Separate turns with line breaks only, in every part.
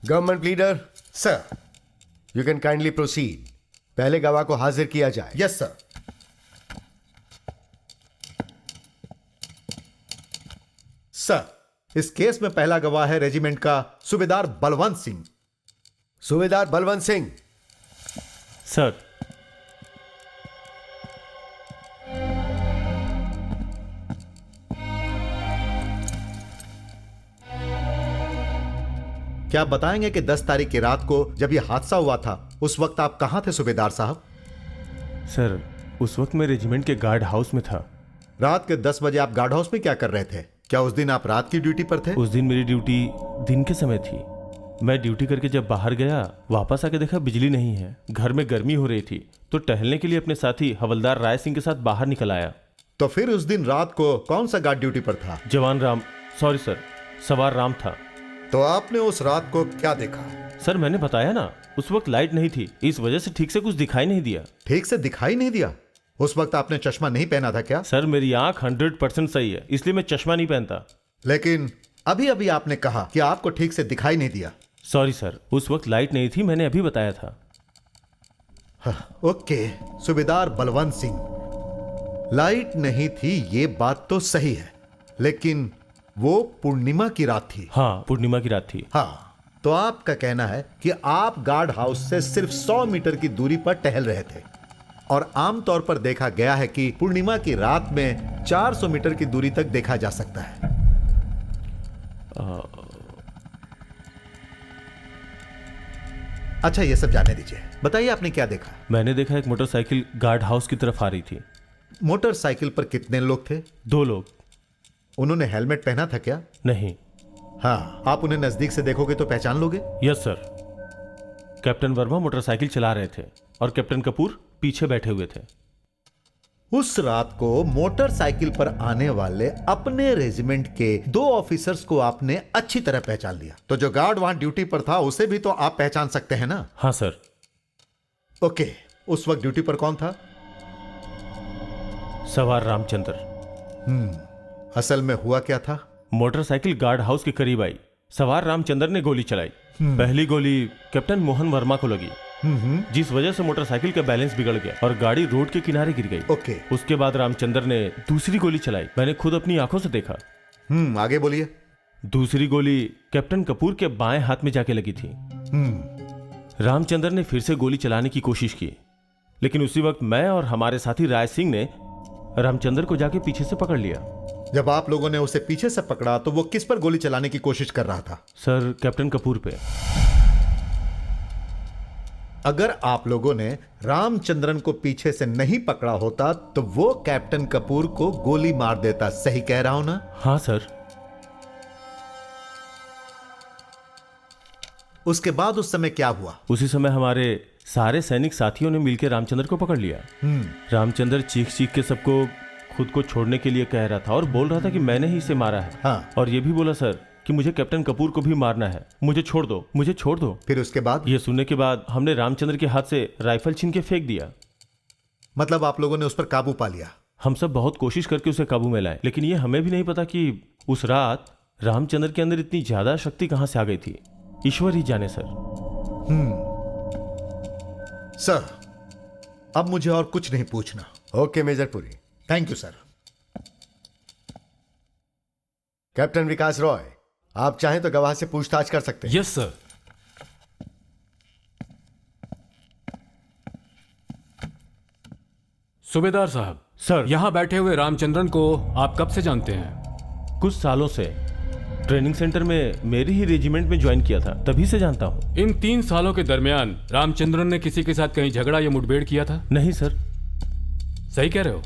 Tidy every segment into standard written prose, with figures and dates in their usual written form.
Government leader,
sir.
You can kindly proceed. पहले गवाह को हाजिर किया जाए।
Yes sir. सर, इस केस में पहला गवाह है रेजिमेंट का सूबेदार बलवंत सिंह।
सूबेदार बलवंत सिंह।
सर।
क्या आप बताएंगे कि 10 तारीख की रात को जब यह हादसा हुआ था उस वक्त आप कहां थे सूबेदार साहब?
सर, उस वक्त मैं रेजिमेंट के गार्ड हाउस में था।
रात के 10 बजे आप गार्ड हाउस में क्या कर रहे थे? क्या उस दिन आप रात की ड्यूटी पर थे?
उस दिन मेरी ड्यूटी दिन के समय थी। मैं ड्यूटी करके जब बाहर गया, वापस आके देखा बिजली नहीं है। घर में गर्मी हो रही थी तो टहलने के लिए अपने साथी हवलदार राय सिंह के साथ बाहर निकल आया।
तो फिर उस दिन रात को कौन सा गार्ड ड्यूटी पर था?
जवान राम, सॉरी सर, सवार राम था।
तो आपने उस रात को क्या देखा?
सर, मैंने बताया ना, उस वक्त लाइट नहीं थी, इस वजह से ठीक से कुछ दिखाई नहीं दिया।
ठीक से दिखाई नहीं दिया? उस वक्त आपने चश्मा नहीं पहना था क्या?
सर, मेरी आंख 100% सही है, इसलिए मैं चश्मा नहीं पहनता।
लेकिन अभी अभी आपने कहा कि आपको ठीक से दिखाई नहीं दिया।
सॉरी सर, उस वक्त लाइट नहीं थी, मैंने अभी बताया था।
ओके, सूबेदार बलवंत सिंह, लाइट नहीं थी ये बात तो सही है, लेकिन वो पूर्णिमा की रात थी।
हाँ, पूर्णिमा की रात थी।
हाँ, तो आपका कहना है कि आप गार्ड हाउस से सिर्फ 100 मीटर की दूरी पर टहल रहे थे और आमतौर पर देखा गया है कि पूर्णिमा की रात में 400 मीटर की दूरी तक देखा जा सकता है। अच्छा, ये सब जाने दीजिए, बताइए आपने क्या देखा?
मैंने देखा एक मोटरसाइकिल गार्ड हाउस की तरफ आ रही थी।
मोटरसाइकिल पर कितने लोग थे?
2 लोग।
उन्होंने हेलमेट पहना था क्या?
नहीं।
हाँ, आप उन्हें नजदीक से देखोगे तो पहचान लोगे?
Yes sir. Captain Verma motorcycle चला रहे थे और कैप्टन कपूर पीछे बैठे हुए थे।
उस रात को मोटरसाइकिल पर आने वाले अपने रेजिमेंट के 2 ऑफिसर्स को आपने अच्छी तरह पहचान लिया, तो जो गार्ड वहां ड्यूटी पर था उसे भी तो आप पहचान सकते हैं ना?
हाँ सर।
ओके, उस वक्त ड्यूटी पर कौन था?
सवार रामचंद्र।
असल में हुआ क्या था?
मोटरसाइकिल गार्ड हाउस के करीब आई, सवार रामचंद्र ने गोली चलाई। पहली गोली कैप्टन मोहन वर्मा को लगी, जिस वजह से मोटरसाइकिल का बैलेंस बिगड़ गया और गाड़ी रोड के किनारे गिर गई।
ओके।
उसके बाद रामचंद्र ने दूसरी गोली चलाई, मैंने खुद अपनी आंखों से देखा।
आगे बोलिए।
दूसरी गोली कैप्टन कपूर के बाएं हाथ में जाके लगी थी। रामचंद्र ने फिर से गोली चलाने की कोशिश की, लेकिन उसी वक्त मैं और हमारे साथी राय सिंह ने रामचंद्र को जाके पीछे से पकड़ लिया।
जब आप लोगों ने उसे पीछे से पकड़ा तो वो किस पर गोली चलाने की कोशिश कर रहा था?
सर, कैप्टन कपूर पे।
अगर आप लोगों ने रामचंद्रन को पीछे से नहीं पकड़ा होता तो वो कैप्टन कपूर को गोली मार देता, सही कह रहा हूं ना?
हाँ सर।
उसके बाद उस समय क्या हुआ?
उसी समय हमारे सारे सैनिक साथियों ने मिलकर रामचंद्र को पकड़ लिया। रामचंद्र चीख चीख के सबको खुद को छोड़ने के लिए कह रहा था और बोल रहा था कि मैंने ही इसे मारा है।
हाँ।
और ये भी बोला सर कि मुझे कैप्टन कपूर को भी मारना है, मुझे छोड़ दो, मुझे छोड़ दो।
फिर उसके बाद?
ये सुनने के बाद हमने रामचंद्र के हाथ से राइफल छीन के फेंक दिया।
मतलब आप लोगों ने उस पर काबू पा लिया?
हम सब बहुत कोशिश करके उसे काबू में लाए, लेकिन ये हमें भी नहीं पता कि उस रात रामचंद्र के अंदर इतनी ज्यादा शक्ति कहां से आ गई थी। ईश्वर ही जाने सर।
सर, अब मुझे और कुछ नहीं पूछना।
Okay major Puri.
Thank you sir.
Captain Vikas Roy, आप चाहें तो गवाह से पूछताछ कर सकते हैं।
Yes sir. सूबेदार साहब।
सर।
यहां बैठे हुए रामचंद्रन को आप कब से जानते हैं?
कुछ सालों से। ट्रेनिंग सेंटर में मेरी ही रेजिमेंट में ज्वाइन किया था, तभी से जानता हूं।
इन 3 सालों के दरमियान रामचंद्रन ने किसी के साथ कहीं झगड़ा या मुठभेड़ किया था?
नहीं सर।
सही कह रहे हो?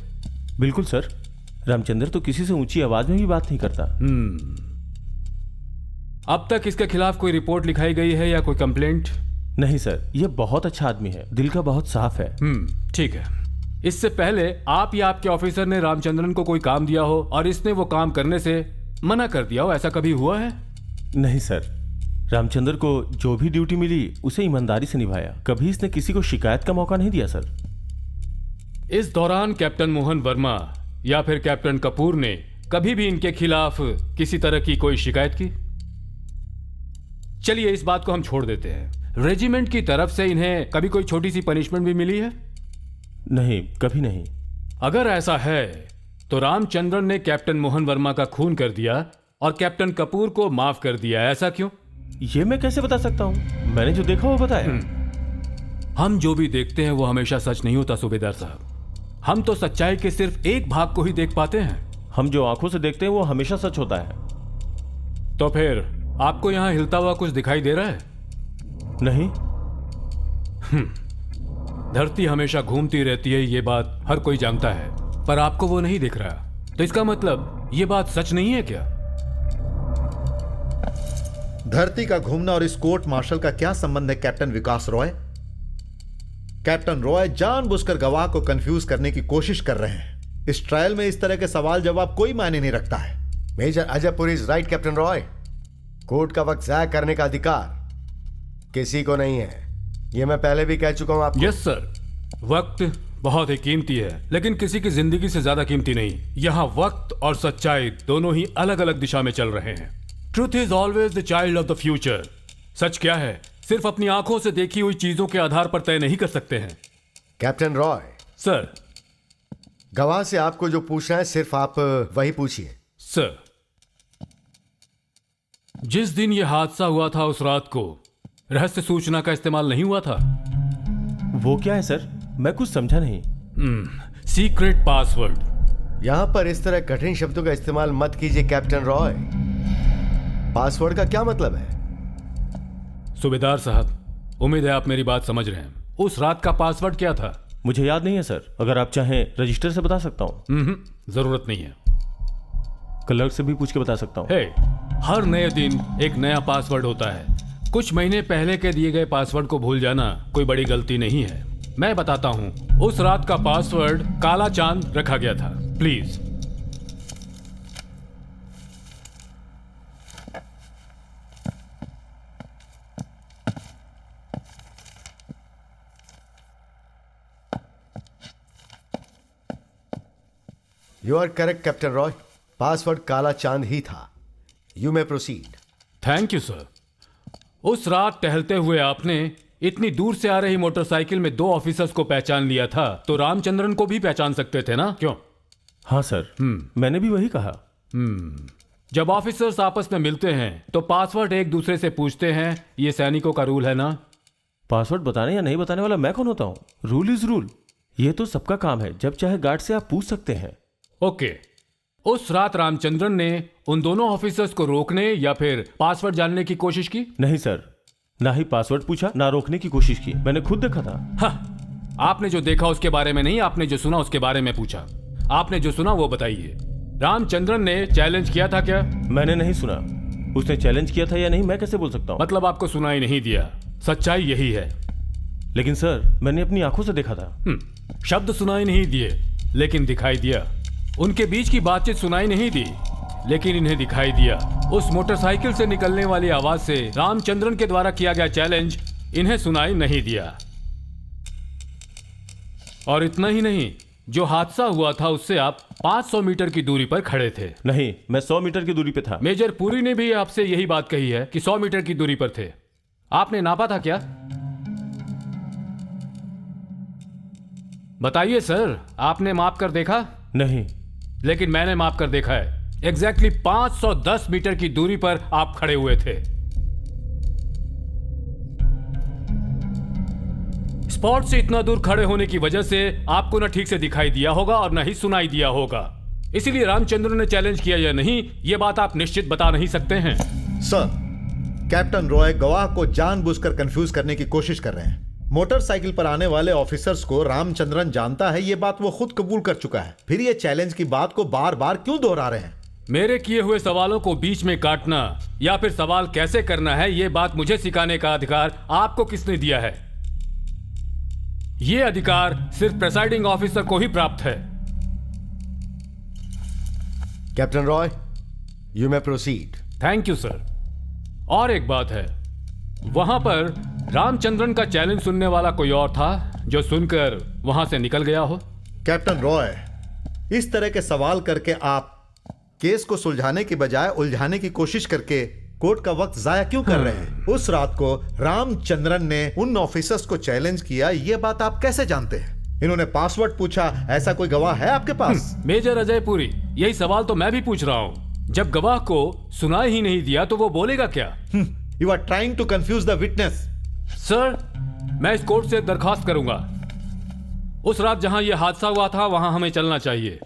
बिल्कुल सर। रामचंद्र तो किसी से ऊंची आवाज में भी बात नहीं करता।
अब तक इसके खिलाफ कोई रिपोर्ट लिखाई गई है या कोई कंप्लेंट?
नहीं सर, यह बहुत अच्छा आदमी है, दिल का बहुत साफ है।
ठीक है। इससे पहले आप या आपके ऑफिसर ने रामचंद्रन को कोई काम दिया हो और इसने वो काम करने से मना कर दिया हो, ऐसा कभी हुआ है?
नहीं सर, रामचंद्र को जो भी ड्यूटी मिली उसे ईमानदारी से निभाया, कभी इसने किसी को शिकायत का मौका नहीं दिया सर।
इस दौरान कैप्टन मोहन वर्मा या फिर कैप्टन कपूर ने कभी भी इनके खिलाफ किसी तरह की कोई शिकायत की? चलिए इस बात को हम छोड़ देते हैं। रेजिमेंट की तरफ से इन्हें कभी कोई छोटी सी पनिशमेंट भी मिली है?
नहीं, कभी नहीं।
अगर ऐसा है तो रामचंद्रन ने कैप्टन मोहन वर्मा का खून कर दिया और कैप्टन कपूर को माफ कर दिया, ऐसा क्यों?
ये मैं कैसे बता सकता हूं? मैंने जो देखा वो बताया।
हम जो भी देखते हैं वो हमेशा सच नहीं होता सूबेदार साहब। हम तो सच्चाई के सिर्फ एक भाग को ही देख पाते हैं।
हम जो आंखों से देखते हैं वो हमेशा सच होता है।
तो फिर आपको यहां हिलता हुआ कुछ दिखाई दे रहा है?
नहीं।
धरती हमेशा घूमती रहती है, ये बात हर कोई जानता है, पर आपको वो नहीं दिख रहा। तो इसका मतलब ये बात सच नहीं है क्या?
धरती का घूमना और इस कोर्ट मार्शल का क्या संबंध है कैप्टन विकास रॉय? कैप्टन रॉय जानबूझकर गवाह को कंफ्यूज करने की कोशिश कर रहे हैं। इस ट्रायल में इस तरह के सवाल जवाब कोई मायने नहीं रखता है।
Major Ajaypur is right captain Roy. Court का वक्त जाया करने का अधिकार किसी को नहीं है, ये मैं पहले भी कह चुका हूं आपको।
यस सर, वक्त बहुत ही कीमती है, लेकिन किसी की जिंदगी से ज्यादा कीमती नहीं। यहाँ वक्त और सच्चाई दोनों ही अलग अलग दिशा में चल रहे हैं। Truth is always the child of the future. सच क्या है सिर्फ अपनी आंखों से देखी हुई चीजों के आधार पर तय नहीं कर सकते हैं।
Captain Roy,
sir.
गवाह से आपको जो पूछना है सिर्फ आप वही पूछिए।
सर, जिस दिन यह हादसा हुआ था उस रात को रहस्य सूचना का इस्तेमाल नहीं हुआ था।
वो क्या है सर? मैं कुछ समझा नहीं।
Secret password.
यहां पर इस तरह कठिन शब्दों का इस्तेमाल मत कीजिए कैप्टन रॉय। पासवर्ड का क्या मतलब है?
सूबेदार साहब, उम्मीद है आप मेरी बात समझ रहे हैं। उस रात का पासवर्ड क्या था?
मुझे याद नहीं है सर। अगर आप चाहें रजिस्टर से बता सकता हूँ।
जरूरत नहीं है।
क्लर्क से भी पूछ के बता सकता हूँ।
हे, हर नए दिन एक नया पासवर्ड होता है। कुछ महीने पहले के दिए गए पासवर्ड को भूल जाना कोई बड़ी गलती नहीं है। मैं बताता हूँ, उस रात का पासवर्ड काला चांद रखा गया था। Please.
You are correct captain Roy, password काला चांद ही था। You may proceed.
Thank you sir. उस रात टहलते हुए आपने इतनी दूर से आ रही मोटरसाइकिल में 2 ऑफिसर्स को पहचान लिया था, तो रामचंद्रन को भी पहचान सकते थे ना? क्यों?
हाँ सर, मैंने भी वही कहा।
जब ऑफिसर्स आपस में मिलते हैं तो पासवर्ड एक दूसरे से पूछते हैं, ये सैनिकों का रूल है ना?
पासवर्ड बताने या नहीं बताने वाला मैं कौन होता हूँ? Rule is rule. ये तो सबका काम है। जब चाहे गार्ड से आप पूछ सकते हैं।
ओके। उस रात रामचंद्रन ने उन दोनों ऑफिसर्स को रोकने या फिर पासवर्ड जानने की कोशिश की?
नहीं सर, ना ही पासवर्ड पूछा ना रोकने की कोशिश की। मैंने खुद देखा था।
हाँ, आपने जो देखा उसके बारे में नहीं, आपने जो सुना उसके बारे में पूछा। आपने जो सुना वो बताइए। रामचंद्रन ने चैलेंज किया था क्या?
मैंने नहीं सुना। उसने चैलेंज किया था या नहीं मैं कैसे बोल सकता हूँ?
मतलब आपको सुनाई नहीं दिया। सच्चाई यही है।
लेकिन सर, मैंने अपनी आंखों से देखा था।
शब्द सुनाई नहीं दिए लेकिन दिखाई दिया। उनके बीच की बातचीत सुनाई नहीं दी लेकिन इन्हें दिखाई दिया। उस मोटरसाइकिल से निकलने वाली आवाज से रामचंद्रन के द्वारा किया गया चैलेंज इन्हें सुनाई नहीं दिया। और इतना ही नहीं, जो हादसा हुआ था उससे आप 500 मीटर की दूरी पर खड़े थे।
नहीं, मैं 100 मीटर की दूरी पे था।
मेजर पुरी ने भी आपसे यही बात कही है कि 100 मीटर की दूरी पर थे। आपने नापा था क्या? बताइए सर, आपने माप कर देखा?
नहीं।
लेकिन मैंने माप कर देखा है। एग्जैक्टली 510 मीटर की दूरी पर आप खड़े हुए थे। स्पॉट से इतना दूर खड़े होने की वजह से आपको ना ठीक से दिखाई दिया होगा और ना ही सुनाई दिया होगा। इसीलिए रामचंद्र ने चैलेंज किया या नहीं, यह बात आप निश्चित बता नहीं सकते हैं।
सर, कैप्टन रॉय गवाह को जानबूझकर कंफ्यूज करने की कोशिश कर रहे हैं। मोटरसाइकिल पर आने वाले ऑफिसर्स को रामचंद्रन जानता है, यह बात वो खुद कबूल कर चुका है। फिर ये चैलेंज की बात को बार बार क्यों दोहरा रहे हैं?
मेरे किए हुए सवालों को बीच में काटना या फिर सवाल कैसे करना है, यह बात मुझे सिखाने का अधिकार आपको किसने दिया है? यह अधिकार सिर्फ प्रेसाइडिंग ऑफिसर को ही प्राप्त है।
Captain Roy, you may proceed.
Thank you sir. और एक बात है, वहां पर रामचंद्रन का चैलेंज सुनने वाला कोई और था जो सुनकर वहां से निकल गया हो?
कैप्टन रॉय, इस तरह के सवाल करके आप केस को सुलझाने की बजाय उलझाने की कोशिश करके कोर्ट का वक्त जाया क्यों कर रहे हैं? उस रात को रामचंद्रन ने उन ऑफिसर्स को चैलेंज किया, ये बात आप कैसे जानते हैं? इन्होंने पासवर्ड पूछा, ऐसा कोई गवाह है आपके पास?
मेजर अजय पुरी, यही सवाल तो मैं भी पूछ रहा हूं। जब गवाह को सुनाई ही नहीं दिया तो वो बोलेगा क्या?
You are trying to confuse the witness.
Sir, मैं इस कोर्ट से दरखास्त करूंगा। उस रात जहां यह हादसा हुआ था वहां हमें चलना चाहिए।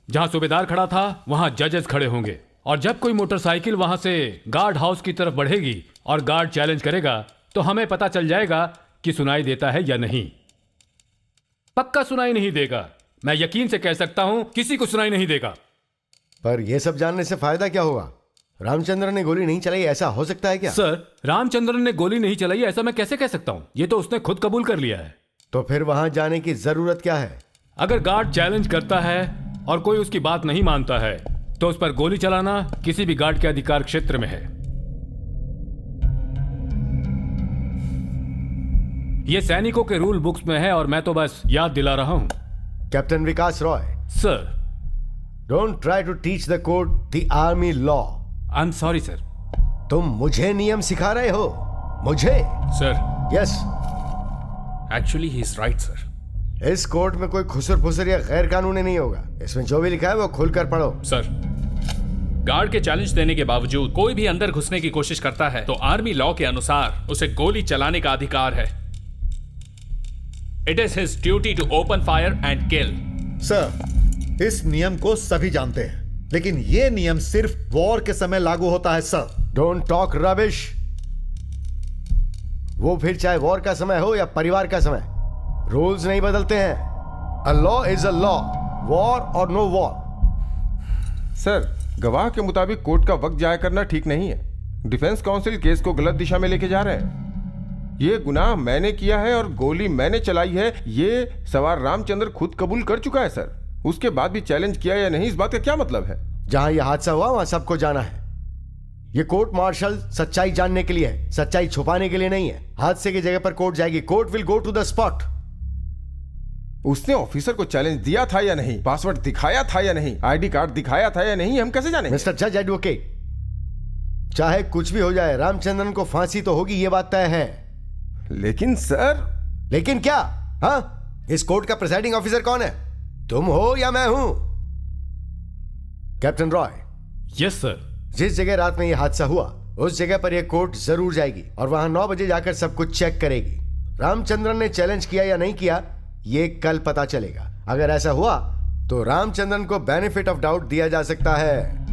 जहां सूबेदार खड़ा था वहां जजेस खड़े होंगे, और जब कोई मोटरसाइकिल वहां से गार्ड हाउस की तरफ बढ़ेगी और गार्ड चैलेंज करेगा तो हमें पता चल जाएगा कि सुनाई देता है या नहीं। पक्का सुनाई नहीं देगा, मैं यकीन से कह सकता हूं, किसी को सुनाई नहीं देगा।
पर यह सब जानने से फायदा क्या होगा? रामचंद्रन ने गोली नहीं चलाई, ऐसा हो सकता है क्या?
सर, रामचंद्रन ने गोली नहीं चलाई ऐसा मैं कैसे कह सकता हूं? यह तो उसने खुद कबूल कर लिया है।
तो फिर वहां जाने की जरूरत क्या है?
अगर गार्ड चैलेंज करता है और कोई उसकी बात नहीं मानता है तो उस पर गोली चलाना किसी भी गार्ड के अधिकार क्षेत्र में है। यह सैनिकों के रूल बुक्स में है और मैं तो बस याद दिला रहा हूं।
Captain Vikas Roy,
sir,
don't try to teach the court the army law.
I am sorry sir.
तुम मुझे नियम सिखा रहे हो? मुझे?
Sir,
yes.
Actually he is right sir.
इस कोर्ट में कोई खुसर फुसर या गैर कानूनी नहीं होगा। इसमें जो भी लिखा है वो खुलकर पढ़ो।
सर, गार्ड के चैलेंज देने के बावजूद कोई भी अंदर घुसने की कोशिश करता है तो आर्मी लॉ के अनुसार उसे गोली चलाने का अधिकार है। It is his duty to open fire and kill.
Sir, इस नियम को सभी जानते हैं, लेकिन यह नियम सिर्फ वॉर के समय लागू होता है सर।
Don't talk rubbish. वो फिर चाहे वॉर का समय हो या परिवार का समय, रूल्स नहीं बदलते हैं। A law is a law, war और नो वॉर।
सर, गवाह के मुताबिक कोर्ट का वक्त जाया करना ठीक नहीं है। डिफेंस काउंसिल केस को गलत दिशा में लेके जा रहे हैं। ये गुनाह मैंने किया है और गोली मैंने चलाई है, ये सवार रामचंद्र खुद कबूल कर चुका है सर। उसके बाद भी चैलेंज किया या नहीं, इस बात का क्या मतलब है?
जहां यह हादसा हुआ वहां सबको जाना है। ये कोर्ट मार्शल सच्चाई जानने के लिए है, सच्चाई छुपाने के लिए नहीं है। हादसे की जगह पर कोर्ट जाएगी। Court will go to the spot.
उसने ऑफिसर को चैलेंज दिया था या नहीं, पासवर्ड दिखाया था या नहीं, आईडी कार्ड दिखाया था या नहीं, हम कैसे जानेंगे?
मिस्टर जज एडवोकेट, चाहे कुछ भी हो जाए, रामचंद्रन को फांसी तो होगी, ये बात तय है।
लेकिन सर।
लेकिन क्या? हाँ, इस कोर्ट का प्रिसाइडिंग ऑफिसर कौन है? तुम हो या मैं हूं? कैप्टन रॉय।
Yes sir.
जिस जगह रात में यह हादसा हुआ उस जगह पर यह कोर्ट जरूर जाएगी और वहां 9 बजे जाकर सब कुछ चेक करेगी। रामचंद्रन ने चैलेंज किया या नहीं किया, यह कल पता चलेगा। अगर ऐसा हुआ तो रामचंद्रन को बेनिफिट ऑफ डाउट दिया जा सकता है।